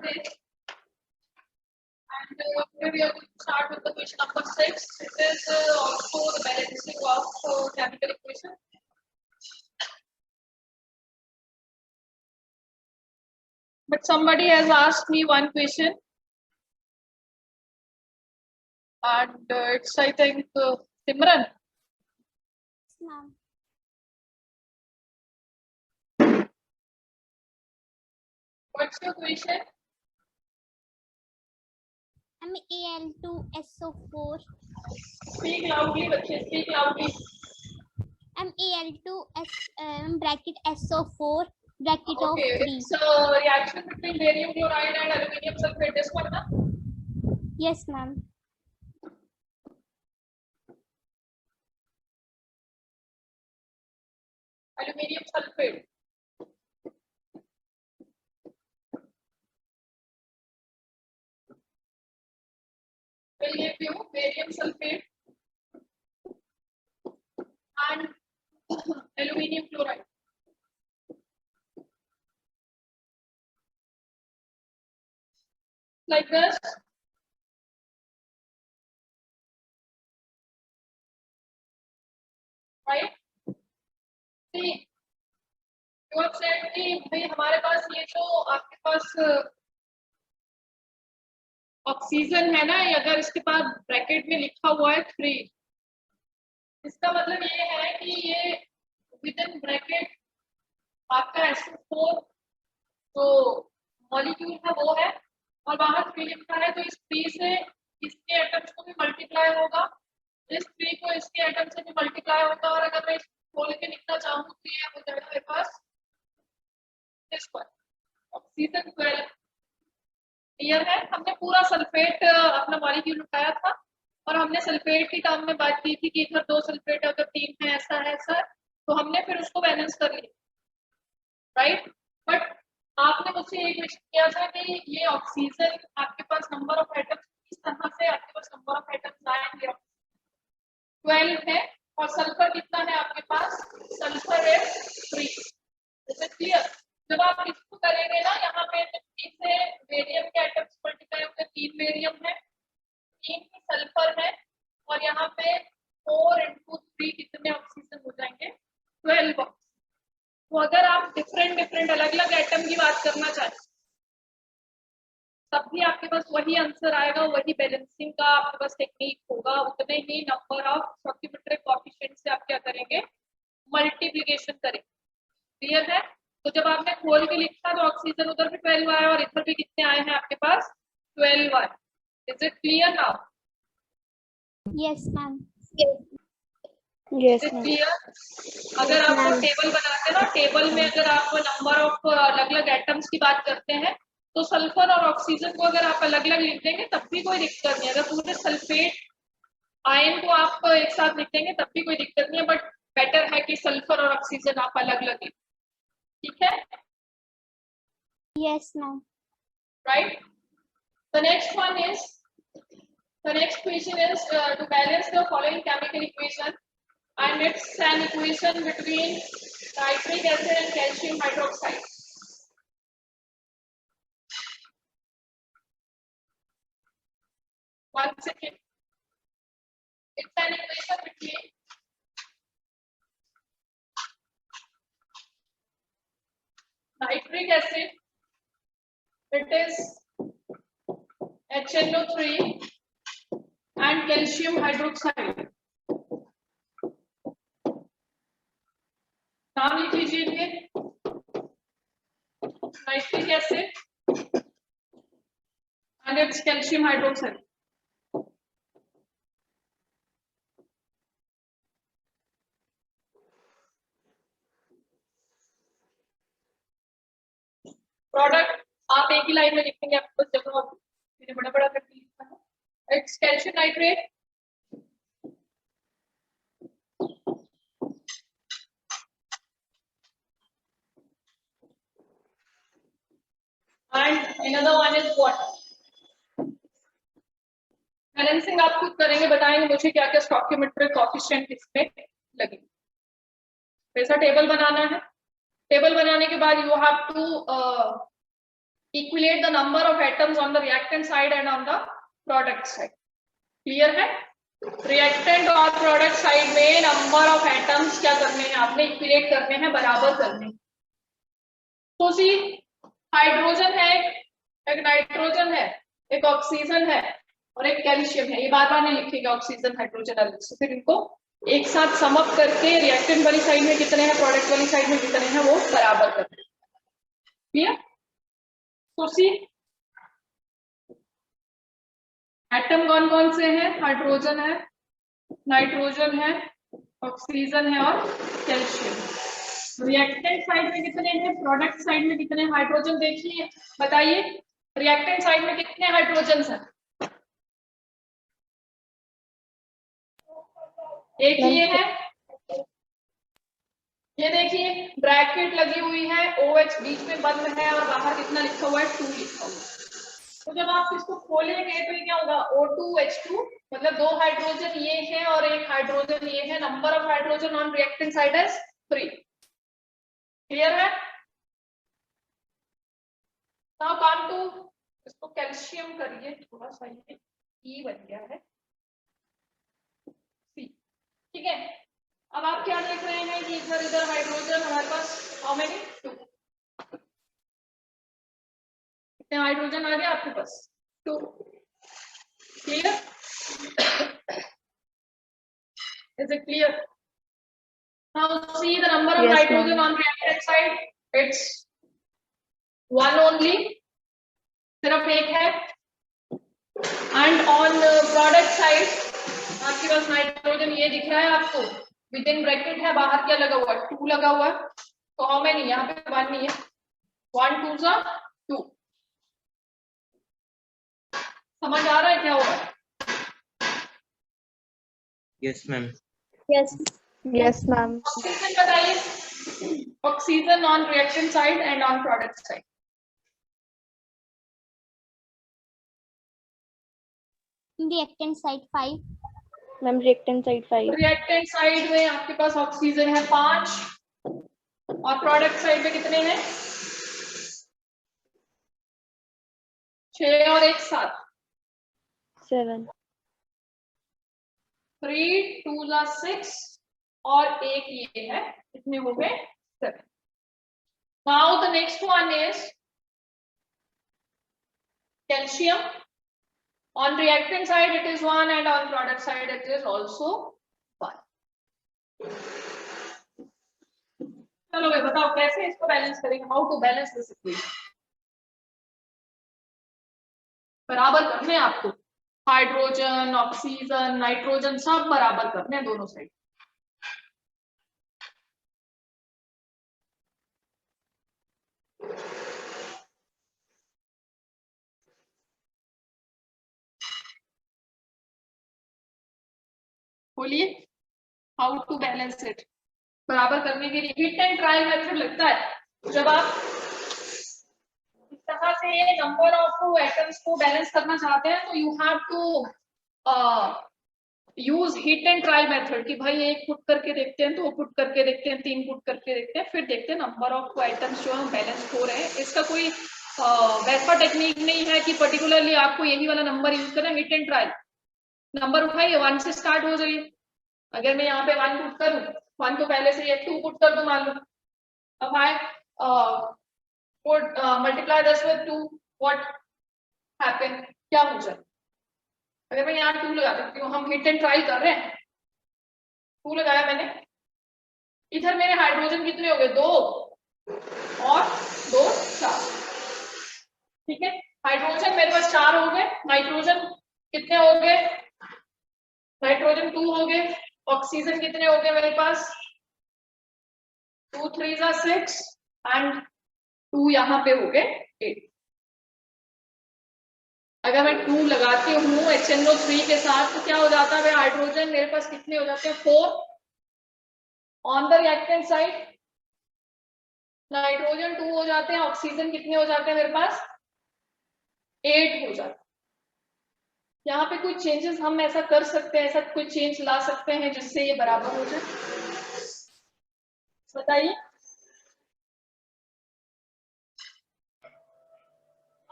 today. And today we are going to start with the question number 6. It is also the balancing of chemical equation. But somebody has asked me one question, and it's I think Simran. Ma'am. What's your question? Al2SO4. Speak loudly, बच्चे. Speak loudly. Al2S bracket SO4 bracket of Okay, 3. it's a reaction between barium chloride and aluminium sulfate. This one, na? Yes, ma'am. Aluminium sulfate. Will give you barium sulfate and aluminium chloride. Like this. Right? See, you have said कि भाई हमारे पास ये जो आपके पास oxygen है ना, अगर इसके पास ब्रैकेट में लिखा हुआ है 3, इसका मतलब ये है कि ये विद इन ब्रैकेट आपका SO4 जो मॉलिक्यूल है वो है, और बाहर 3 लिखा है, तो इस 3 से इसके एटम्स को भी मल्टीप्लाई होगा, इस 3 को इसके एटम से भी मल्टीप्लाई होगा, और अगर मैं इसको खोल के लिखना चाहूँ तो ये हो जाएगा मेरे पास इस पर ऑक्सीजन 12। क्लियर है? हमने पूरा सल्फेट अपना मॉलिक्यूल उठाया था, और हमने सल्फेट की टर्म में बात की थी कि इधर 2 सल्फेट है, उधर 3 है, ऐसा है सर, तो हमने फिर उसको बैलेंस कर लिया, राइट। बट आपने मुझसे ये क्वेश्चन किया था कि ये ऑक्सीजन आपके पास नंबर ऑफ एटम्स किस तरह से आपके पास नंबर ऑफ एटम्स आएंगे, 12 है, और सल्फर कितना है आपके पास, सल्फर है 3। Is it clear? जब आप इसको करेंगे ना, यहाँ पे 3 से बेरियम के एटम्स मल्टीप्लाई होकर 3 बेरियम है, 3 की सल्फर है, और यहाँ पे 4 × 3 कितने ऑक्सीजन हो जाएंगे, 12 बॉक्स। तो अगर आप डिफरेंट अलग अलग एटम की बात करना चाहें तब भी आपके पास वही आंसर आएगा, वही बैलेंसिंग का आपके पास टेक्निक होगा, उतने ही नंबर ऑफ स्टोइकियोमेट्रिक कोएफिशिएंट से आप क्या करेंगे, मल्टीप्लिकेशन करेंगे। क्लियर है? तो जब आपने खोल के लिखा तो ऑक्सीजन उधर भी 12 आया और इधर भी कितने आए हैं आपके पास, 12 आए। Is it clear now? Yes, ma'am. Yes, clear? अगर आप टेबल बनाते हैं ना, टेबल में अगर आप नंबर ऑफ अलग अलग एटम्स की बात करते हैं तो सल्फर और ऑक्सीजन को अगर आप अलग अलग लिख देंगे तब भी कोई दिक्कत नहीं। अगर पूरे सल्फेट आयन को आप एक साथ लिख देंगे तब भी कोई दिक्कत नहीं है, बट बेटर है कि सल्फर और ऑक्सीजन आप अलग अलग लिखें। ठीक है? Yes, ma'am. Right? The next question is to balance the following chemical equation, and it's an equation between nitric acid and calcium hydroxide. One second. It's an equation between nitric acid, it is HNO3, and calcium hydroxide. नाम लिख लीजिए, nitric acid and its calcium hydroxide. Product आप एक ही line में लिखेंगे, आपको जगह मैंने बड़ा बड़ा करके लिखा है। It's calcium nitrate and another one is water. Balancing आप खुद करेंगे, बताएंगे मुझे क्या क्या स्टोइकियोमेट्रिक कोएफिशिएंट इसमें लगे। वैसा टेबल बनाना है। टेबल बनाने के बाद you have to equate the number of atoms on the reactant side and on the product side. Clear है? Reactant और product side में number of atoms क्या करने हैं आपने, equate करने हैं, बराबर करने हैं. तो सी हाइड्रोजन है, एक नाइट्रोजन है, एक ऑक्सीजन है और एक कैल्शियम है. ये बार बार नहीं लिखेगा ऑक्सीजन हाइड्रोजन अलग से, फिर इनको एक साथ सम अप करके रिएक्टेंट वाली साइड में कितने हैं, प्रोडक्ट वाली साइड में कितने हैं, वो बराबर करते हैं. क्लियर? तो सी एटम कौन कौन से हैं, हाइड्रोजन है, नाइट्रोजन है, ऑक्सीजन है और कैल्शियम. रिएक्टेंट साइड में कितने हैं, प्रोडक्ट साइड में कितने, हाइड्रोजन देखिए, बताइए रिएक्टेंट साइड में कितने हाइड्रोजन हैं. एक ये है, ये देखिए ब्रैकेट लगी हुई है, OH बीच में बंद है और बाहर कितना लिखा हुआ है, 2 लिखा हुआ है. तो जब आप इसको खोलेंगे तो ये क्या होगा, O2H2, मतलब 2 हाइड्रोजन ये है और एक हाइड्रोजन ये है. Number of hydrogen on reactant side is 3. Clear है? नाउ कम टू, इसको कैल्शियम करिए थोड़ा सा, ये E बन गया है C. ठीक है, अब आप क्या देख रहे हैं कि इधर इधर हाइड्रोजन हमारे पास हाउ मेनी, 2. कितने हाइड्रोजन आ गए आपके पास, 2. Clear? Is it clear? Now see the number of hydrogen on reactant side, it's 1 only, सिर्फ एक है. एंड ऑन प्रोडक्ट साइड आपके पास नाइट्रोजन ये दिख रहा है आपको, विद इन ब्रैकेट है, बाहर क्या लगा हुआ है, 2 लगा हुआ है. तो हाउ मेनी, यहाँ पे 1 नहीं है, 1 2 2. समझ आ रहा है क्या होगा? Yes ma'am. Yes ma'am. Oxygen बताइए, oxygen on reactant side and on product side. Reactant side 5. Ma'am reactant side 5. Reactant side में आपके पास ऑक्सीजन है 5 और प्रोडक्ट साइड में कितने हैं, 6 और 1 7, 7. 3 2 6 और एक ये है, कितने हो गए, 7. Now the next one is calcium. On reactant side it is 1 and on product side it is also 1. चलो भाई बताओ कैसे इसको बैलेंस करेंगे, how to balance this equation. बराबर करने हैं आपको, हाइड्रोजन, ऑक्सीजन, नाइट्रोजन सब बराबर करने हैं दोनों साइड. बोलिए हाउ टू बैलेंस इट. बराबर करने के लिए हिट एंड ट्राई मेथड लगता है. जब आप इस तरह से नंबर ऑफ एटम्स को बैलेंस करना चाहते हैं तो you have to use hit and trial method कि भाई एक पुट करके देखते हैं, 2 पुट करके देखते हैं, 3 पुट करके देखते हैं, फिर देखते हैं नंबर ऑफ आइटम्स जो हम बैलेंस हो रहे हैं. इसका कोई वैसा टेक्निक नहीं है कि पर्टिकुलरली आपको यही वाला नंबर यूज करें. हिट एंड ट्राई, नंबर उठाइए, 1 से स्टार्ट हो जाइए. अगर मैं यहाँ पे 1 पुट करूं, 1 तो पहले से 2 पुट कर दूं मान लो. अब I multiply this with 2, what happen, क्या हो जाए. अगर मैं यहाँ 2 लगा देती हूँ, हम हिट एंड ट्राई कर रहे हैं, 2 लगाया मैंने, इधर मेरे हाइड्रोजन कितने हो गए, 2 और 2 4. ठीक है, हाइड्रोजन मेरे पास 4 हो गए, नाइट्रोजन कितने हो गए, नाइट्रोजन 2 हो गए, ऑक्सीजन कितने हो गए मेरे पास, 2 3 6 एंड 2 यहाँ पे हो गए 8. अगर मैं 2 लगाती हूँ HNO3 के साथ तो क्या हो जाता है, हाइड्रोजन मेरे पास कितने हो जाते हैं, 4 on the reactant side, nitrogen 2 हो जाते हैं, ऑक्सीजन कितने हो जाते हैं मेरे पास, 8 हो जाते हैं. यहाँ पे कोई चेंजेस हम ऐसा कर सकते हैं, ऐसा कोई चेंज ला सकते हैं जिससे ये बराबर हो जाए, बताइए.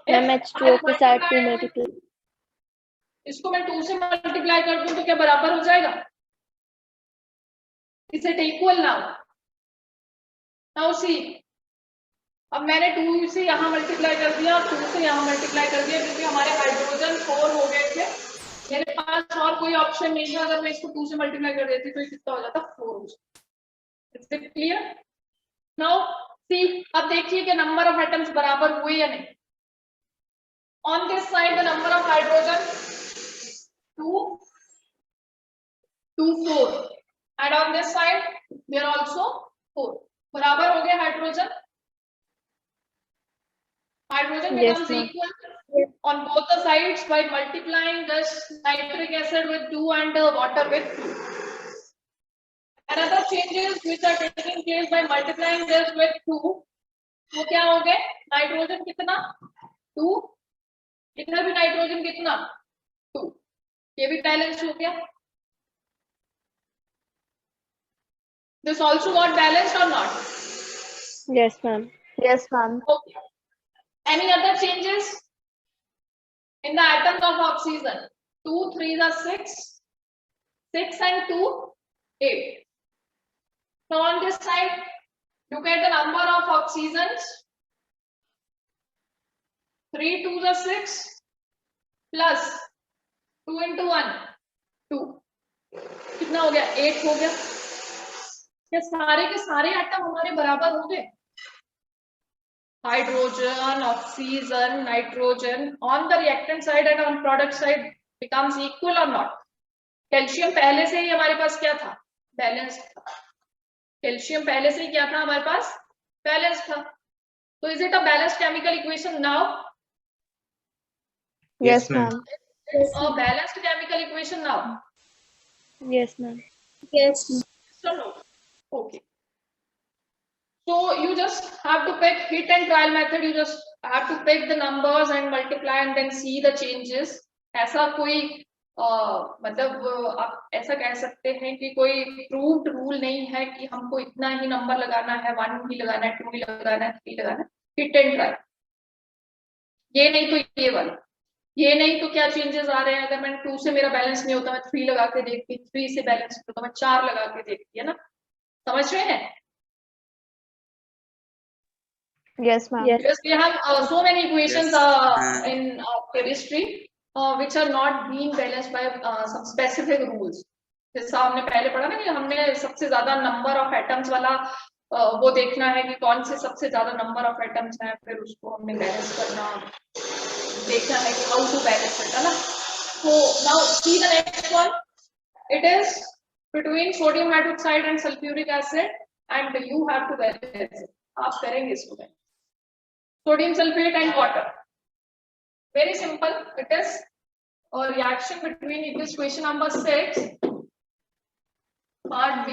मैम H2O के साथ 2 मल्टीप्लाई. इसको मैं 2 से मल्टीप्लाई कर दूं तो क्या बराबर हो जाएगा? Is it equal now? Now see, अब मैंने 2 से यहाँ मल्टीप्लाई कर दिया और 2 से यहाँ मल्टीप्लाई कर दिया क्योंकि हमारे हाइड्रोजन 4 हो गए थे। मेरे पास और कोई ऑप्शन नहीं था, अगर मैं इसको 2 से मल्टीप्लाई कर देती तो ये कितना हो जाता? 4 हो जाता। Is it clear? Now see, अब देखिए कि नंबर ऑफ एटम्स बराबर हुए या नहीं। On this side the number of hydrogen 2 2 4 and on this side they are also 4. बराबर हो गए hydrogen. Hydrogen Yes, becomes ma'am. equal on both the sides by multiplying this nitric acid with 2 and water with 2. Another changes which are taking place by multiplying this with 2. वो क्या हो गए? Nitrogen कितना? 2. इधर भी नाइट्रोजन कितना? 2. ये भी बैलेंस हो गया। This also got balanced or not? Yes, ma'am. Yes, ma'am. Okay. Any other changes in the atoms of oxygen? 2 3 are 6, 6 and 2 8. So on this side, look at the number of oxygens. 3 2 are 6 plus 2 into 1 2. कितना हो गया? 8 हो गया। क्या सारे के सारे atom हमारे बराबर हो गए? Hydrogen, oxygen, nitrogen on the reactant side and on product side becomes equal or not? Calcium पहले से ही हमारे पास क्या था? बैलेंस था। कैल्शियम पहले से ही क्या था हमारे पास? बैलेंस था। तो is it a balanced chemical equation now? Yes, ma'am. A balanced chemical equation now? Yes, ma'am. Yes. So no. Okay. So you just have to pick hit and trial method. You just have to pick the numbers and multiply and then see the changes. ऐसा कोई मतलब आप ऐसा कह सकते हैं कि कोई प्रूव्ड रूल नहीं है कि हमको इतना ही नंबर लगाना है, 1 ही लगाना है, 2 ही लगाना है, 3 लगाना है। Hit and try. ये नहीं तो ये वाला, ये नहीं तो क्या चेंजेस आ रहे हैं? अगर मैंने 2 से मेरा बैलेंस नहीं होता, मैं 3 लगा के देखती, 3 से बैलेंस नहीं होता, मैं 4 लगा के देखती, है ना? समझ रहे हैं? Yes, ma'am. Yes. Because we have so many equations in chemistry which are not being balanced by some specific rules. जैसा हमने पहले पढ़ा ना कि हमने सबसे ज्यादा नंबर ऑफ एटम्स वाला वो देखना है कि कौन से सबसे ज्यादा नंबर ऑफ एटम्स हैं, फिर उसको हमने बैलेंस करना, देखना है कि हाउ टू बैलेंस इट, है ना? So now see the next one. It is between sodium hydroxide and sulfuric acid and you have to balance it. आप करेंगे इसको। Sodium sulfate and water. Very simple. It is a reaction between, it is question number 6, part B.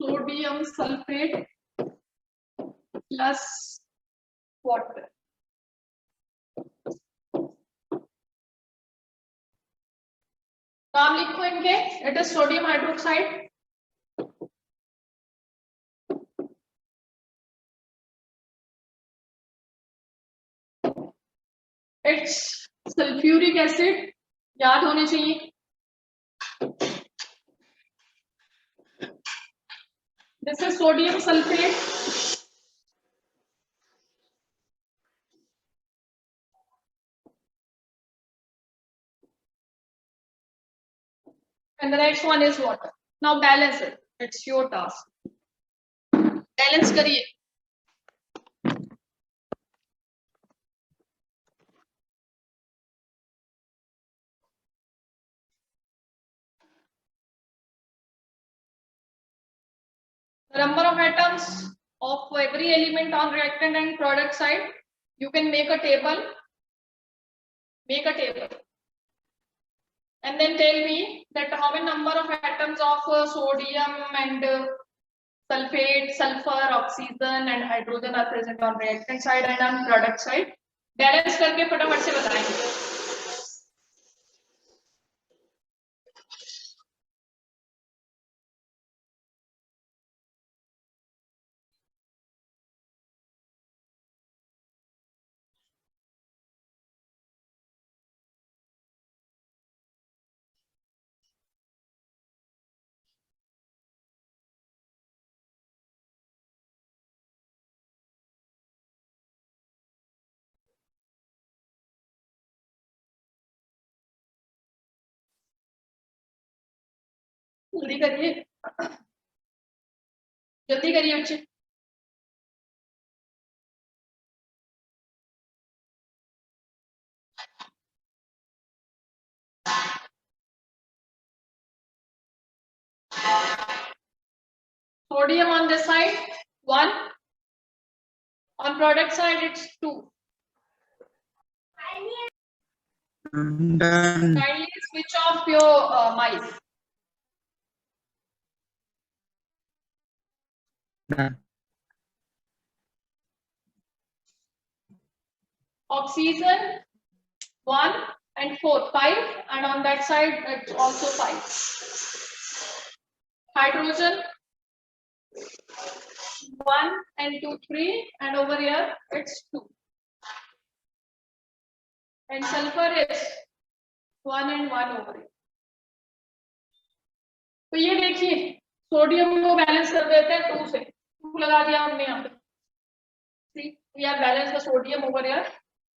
Sodium sulfate plus water. नाम लिखो इनके। It is sodium hydroxide, it's sulphuric acid, याद होने चाहिए। This is sodium sulphate, and the next one is water. Now balance it. It's your task. Balance करिए। The number of atoms of every element on reactant and product side, you can make a table. Make a table. And then tell me that how many number of atoms of sodium and sulfate, sulfur, oxygen and hydrogen are present on reactant side and on product side. Balance करके फटाफट से बताएंगे। जल्दी करिए, जल्दी करिए बच्चे। Sodium on this side 1, on product side it's 2. I'm done. Kindly switch off your mic. Done. Oxygen 1 and 4, 5, and on that side it's also 5. Hydrogen 1 and 2, 3, and over here it's 2. And sulfur is 1 and 1 over here. तो ये देखिए sodium को balance कर देते हैं 2 से, 2 लगा दिया हमने यहाँ पे। See, we are balanced the sodium over here.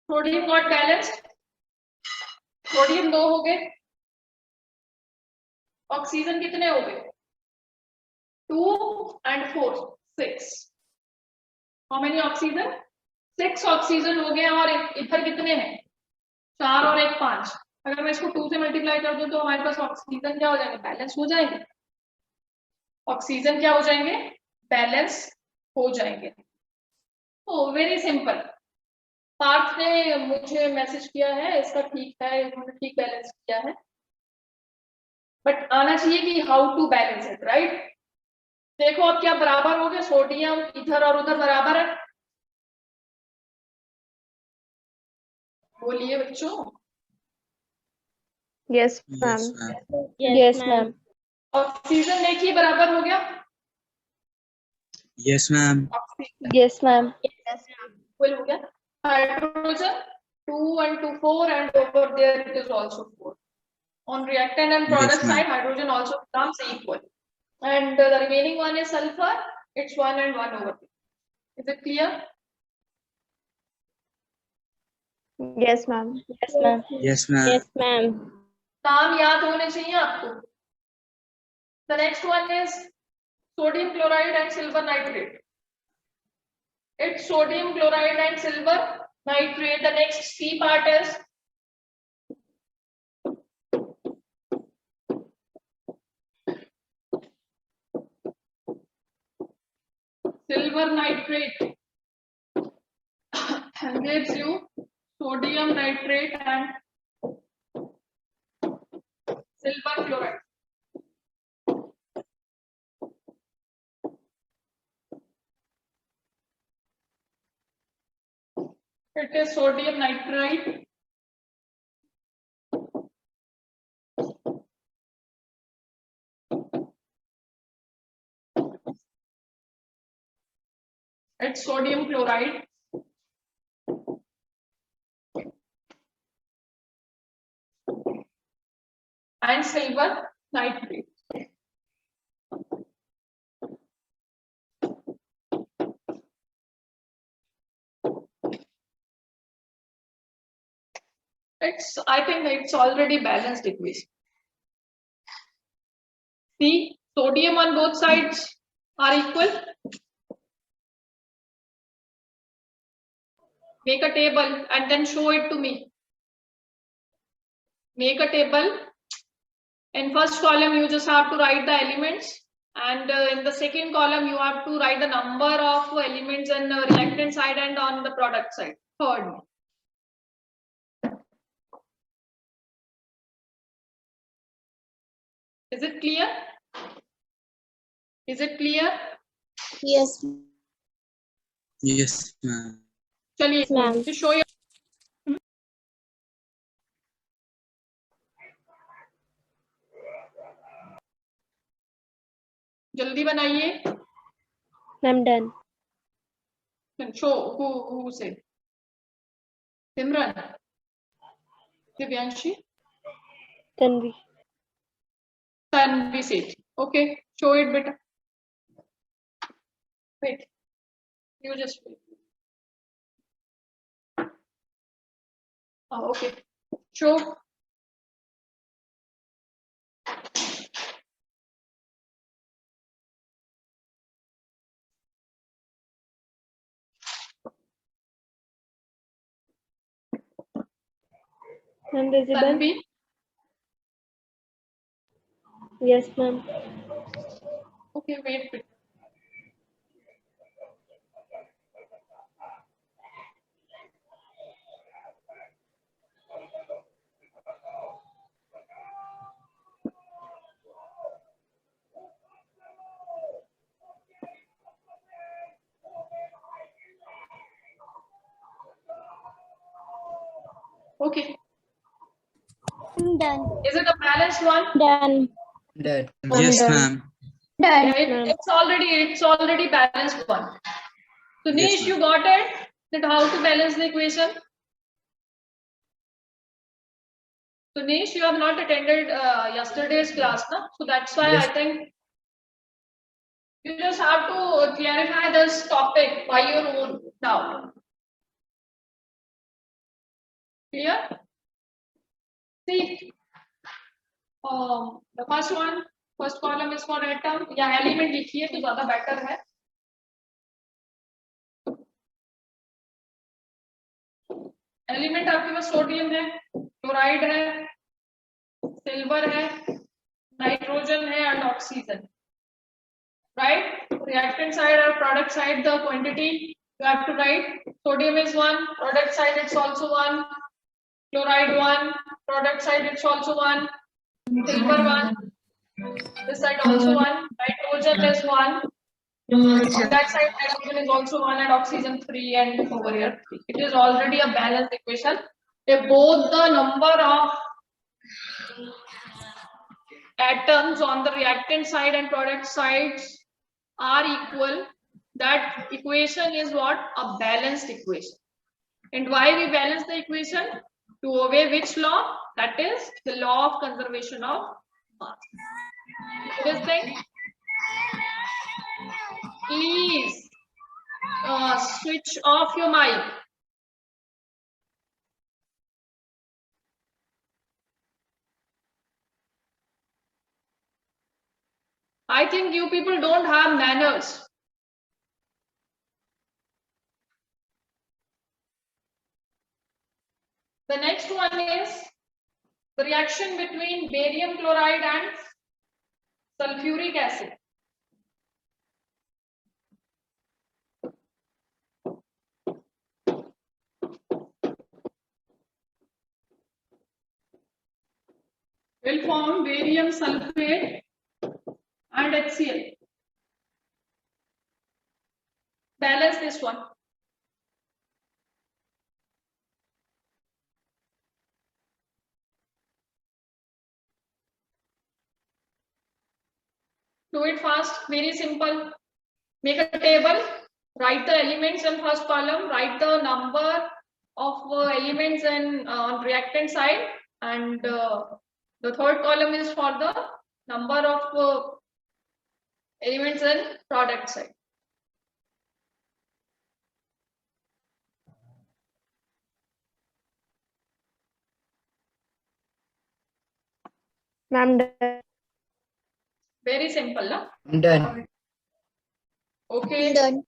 Sodium got balanced. Sodium 2 हो गए, ऑक्सीजन कितने हो गए 2 and 4, 6. How many oxygen 6 oxygen हो गए, और इधर कितने हैं 4 और 1 5। अगर मैं इसको 2 से मल्टीप्लाई कर दूं तो हमारे पास ऑक्सीजन क्या हो जाएंगे, बैलेंस हो जाएंगे। ऑक्सीजन क्या हो जाएंगे, बैलेंस हो जाएंगे। तो वेरी सिंपल। पार्थ ने मुझे मैसेज किया है, इसका ठीक है, उन्होंने ठीक बैलेंस किया है, बट आना चाहिए कि how to balance it, right. देखो अब क्या बराबर हो गए, सोडियम इधर और उधर बराबर है, बोलिए बच्चों। Yes, Yes, ma'am. ma'am. Yes, ma'am. Oxygen देखिए बराबर हो गया, Yes, ma'am. Oxygen Yes, ma'am. Equal हो गया। Hydrogen 2 and 2 4, and over there it is also 4. On reactant and product Yes, ma'am. side, hydrogen also becomes equal, and the remaining one is sulfur, it's 1 and 1 over there. Is it clear? Yes, ma'am. Yes, ma'am. Yes, ma'am. Yes, ma'am. नाम याद होने चाहिए आपको। The next one is sodium chloride and silver nitrate. It's sodium chloride and silver nitrate. The next C part is silver nitrate and gives you sodium nitrate and silver chloride. It is sodium nitrite it's sodium chloride and silver nitrate. I think it's already balanced equation. See, sodium on both sides are equal. Make a table and then show it to me. Make a table. In first column, you just have to write the elements, and in the second column, you have to write the number of elements on the reactant side and on the product side. Third. Is it clear? Is it clear? Yes. Yes, ma'am. चलिए, ma'am. to show you. जल्दी बनाइए। I'm done. Show who said? Simran, Divyanshi, Tanvi. Tanvi said. Okay, show it, beta. Wait, you just wait. Oh, okay. Show. Ma'am, visible? Tanvi? Yes, ma'am. Okay, wait. Okay, I'm done. is it a balanced one? Done. Done. I'm Yes, done. ma'am. Yeah, Ma'am. it's already balanced one. So Yes, Nish, ma'am. you got it? That how to balance the equation? So Nish, you have not attended yesterday's class, na? So that's why Yes. I think you just have to clarify this topic by your own now. Clear? See, the first column is for atom. या element लिखिए तो ज़्यादा better है. Element आपके पास sodium है, chloride है, silver है, nitrogen है and oxygen. Right? Reactant side or product side, the quantity you have to write. Sodium is 1, product side it's also 1, chloride 1, product side it's also 1, silver 1, this side also 1, nitrogen is 1, on that side nitrogen is also 1 and oxygen 3 and over here 3. It is already a balanced equation. If both the number of atoms on the reactant side and product sides are equal, that equation is what? A balanced equation. And why we balance the equation? To obey which law? That is the law of conservation of mass. This thing, please switch off your mic. I think you people don't have manners. The next one is the reaction between barium chloride and sulfuric acid. Will form barium sulfate and HCl. Balance this one. Do it fast, very simple. Make a table, write the elements in first column, write the number of elements in on reactant side, and the third column is for the number of elements in product side. Ma'am, done. Very simple, na? I'm done. Okay. I'm done.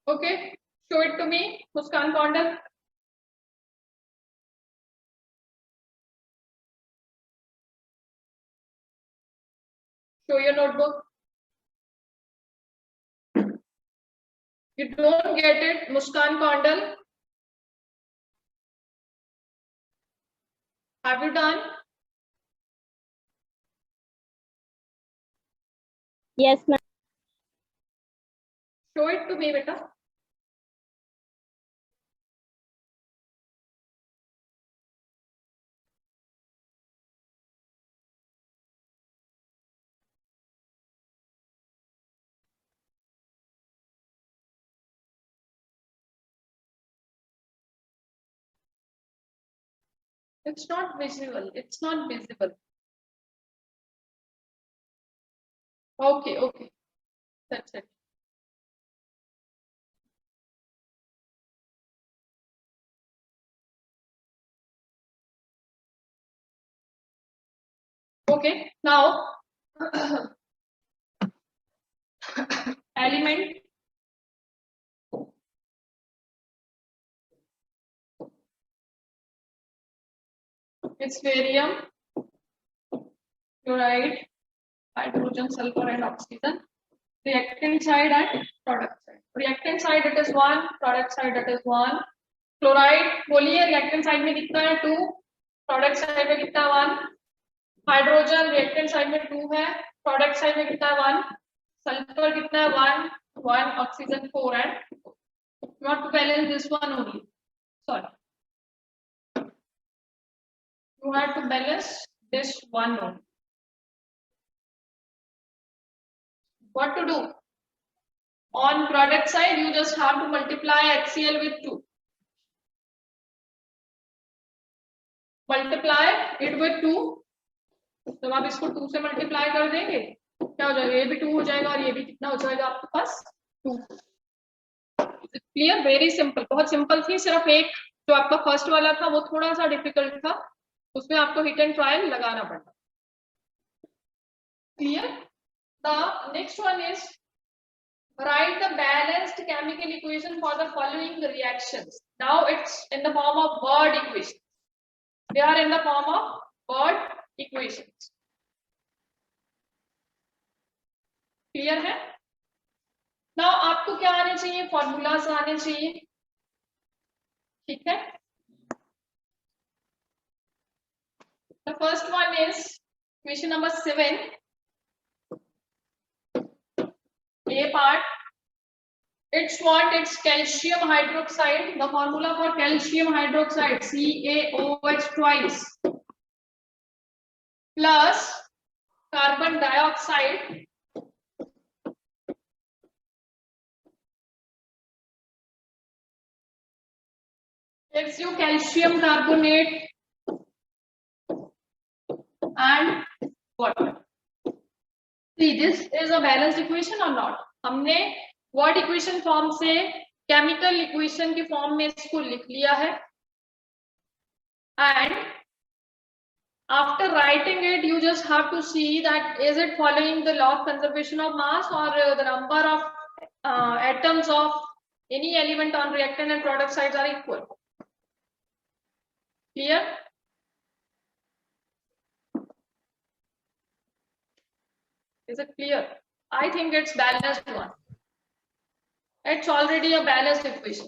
Okay, show it to me, Muskan Kondal. Show your notebook. You don't get it, Muskan Kondal. Have you done? Yes, ma'am. Show it to me, beta. It's not visible. It's not visible. Okay, okay. That's it. Okay, now element It's barium, chloride, hydrogen, sulfur, and oxygen. Reactant side and product side. Reactant side it is 1, product side it is 1. Chloride बोलिए reactant side में कितना है 2, product side में कितना 1. Hydrogen reactant side में 2 है, product side में कितना 1. Sulfur कितना है 1, 1, oxygen 4 and you have to balance this one only. Sorry. You have to balance this one only. What to do? On product side, you just have to multiply HCl with 2. Multiply it with 2. जब आप इसको 2 से multiply कर देंगे क्या हो जाएगा, ये भी 2 हो जाएगा और ये भी कितना हो जाएगा आपके पास 2. क्लियर, वेरी सिंपल, बहुत सिंपल थी. सिर्फ एक जो आपका फर्स्ट वाला था वो थोड़ा सा डिफिकल्ट था, उसमें आपको हिट एंड ट्रायल लगाना पड़ता. Clear. The next one is write the balanced chemical equation for the following reactions. Now it's in the form of word equations. They are in the form of word equations. Clear है? Now आपको क्या आने चाहिए, formulas आने चाहिए. ठीक है. The first one is equation number 7. A part, it's what? It's calcium hydroxide. The formula for calcium hydroxide CaOH twice plus carbon dioxide gives you calcium carbonate and water. See, this is a balanced equation or not? हमने word equation form से chemical equation के form में इसको लिख लिया है. And after writing it, you just have to see that is it following the law of conservation of mass or the number of atoms of any element on reactant and product sides are equal. Clear? Is it clear? I think it's balanced one. It's already a balanced equation.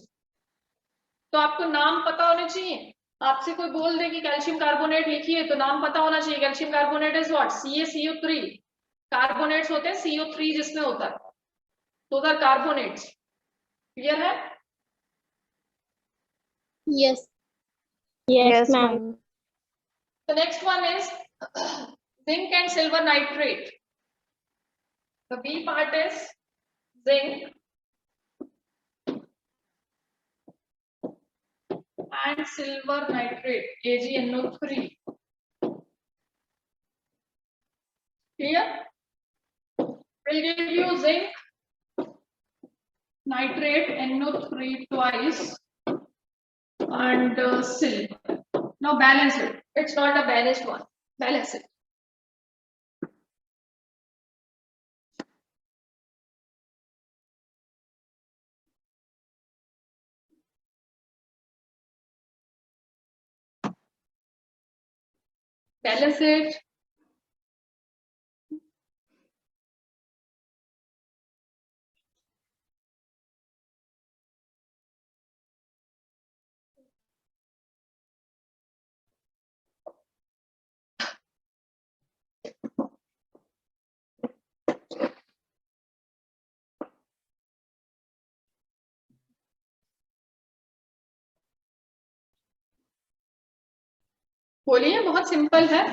तो आपको नाम पता होने चाहिए. आपसे कोई बोल दे कि कैल्शियम कार्बोनेट लिखिए तो नाम पता होना चाहिए. Calcium carbonate is what? CaCO3. Carbonates होते हैं CO3 जिसमें होता है, तो आर कार्बोनेट्स. क्लियर है? Yes. Yes, ma'am. ma'am. The next one is zinc and silver nitrate. The B part is zinc and silver nitrate, AgNO3. Clear? We'll give you zinc nitrate NO3 twice and silver. Now balance it. It's not a balanced one. Balance it. Balance it. बोलिए, बहुत simple है.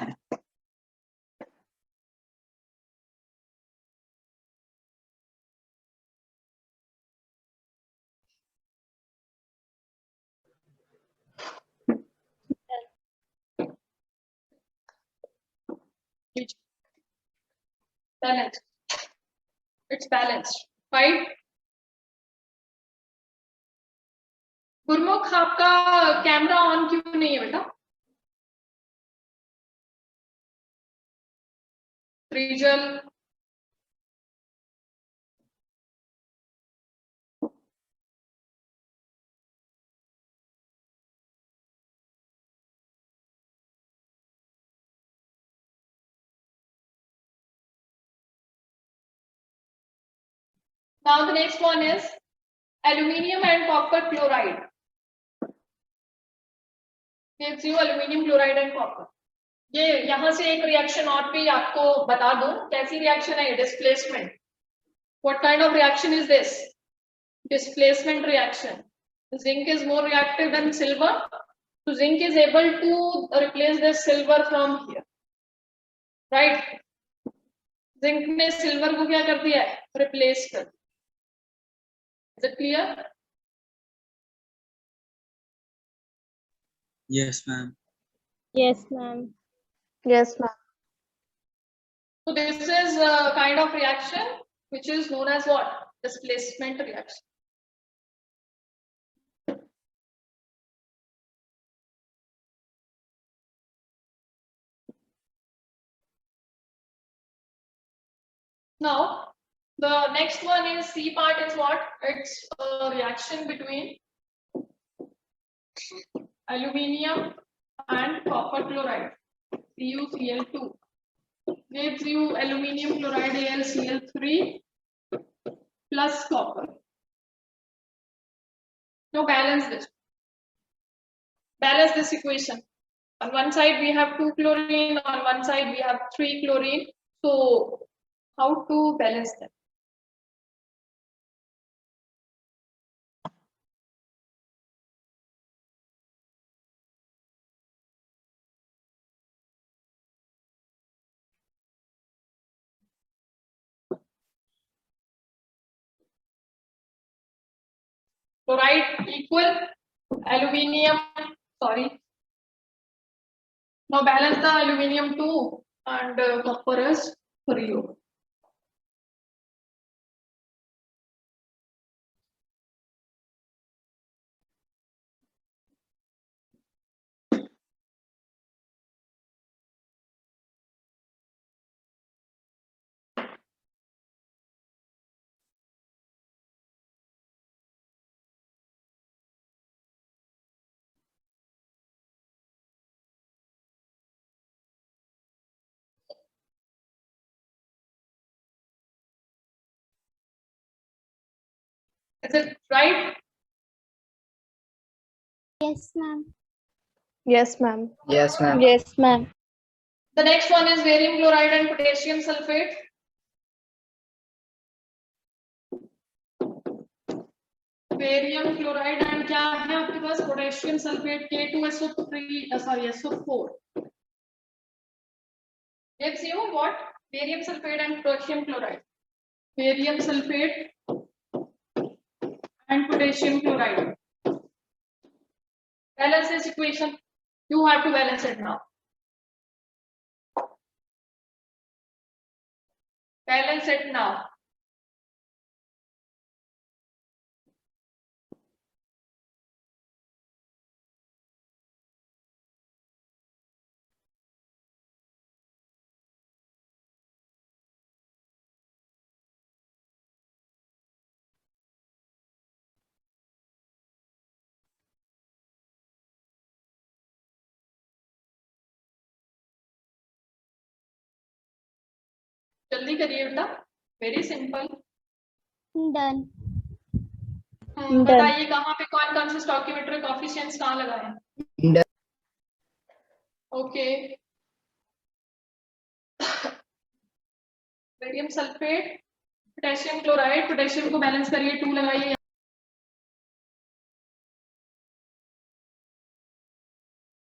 Balanced. It's balanced. Right? गुरमुख आपका camera on क्यों नहीं है बेटा? Trijal Now the next one is aluminium and copper chloride. Gives you aluminium chloride and copper. ये यहाँ से एक रिएक्शन और भी आपको बता दूं कैसी रिएक्शन है, displacement. What kind of reaction is this? Displacement reaction. Zinc is more reactive than silver, so zinc is able to replace the silver from here, right? Zinc ने silver को क्या कर दिया है? Replace कर. Is it clear? Yes, ma'am. Yes, ma'am. Yes, ma'am. So this is a kind of reaction which is known as what? Displacement reaction. Now, the next one is C part is what? It's a reaction between aluminium and copper chloride, CuCl2. Gives you aluminium chloride AlCl3 plus copper. Now balance this. Balance this equation. On one side we have 2 chlorine, on one side we have 3 chlorine. So how to balance them? Chloride equal aluminium, sorry. Now balance the aluminium 2 and copper is 3. Is it right? Yes, ma'am. Yes, ma'am. Yes, ma'am. Yes, ma'am. The next one is barium chloride and potassium sulfate. Barium chloride and क्या है आपके पास? Potassium sulfate K2SO3 sorry SO4. Gives you what? Barium sulfate and potassium chloride. Barium sulfate and potassium chloride. Balance this equation. You have to balance it now. Balance it now. जल्दी करिए बेटा. Very simple. Done. बताइए कहाँ पे कौन कौन से stoichiometric coefficients कहाँ लगाए? Okay. Barium sulphate, potassium chloride, potassium को बैलेंस करिए 2 लगाइए.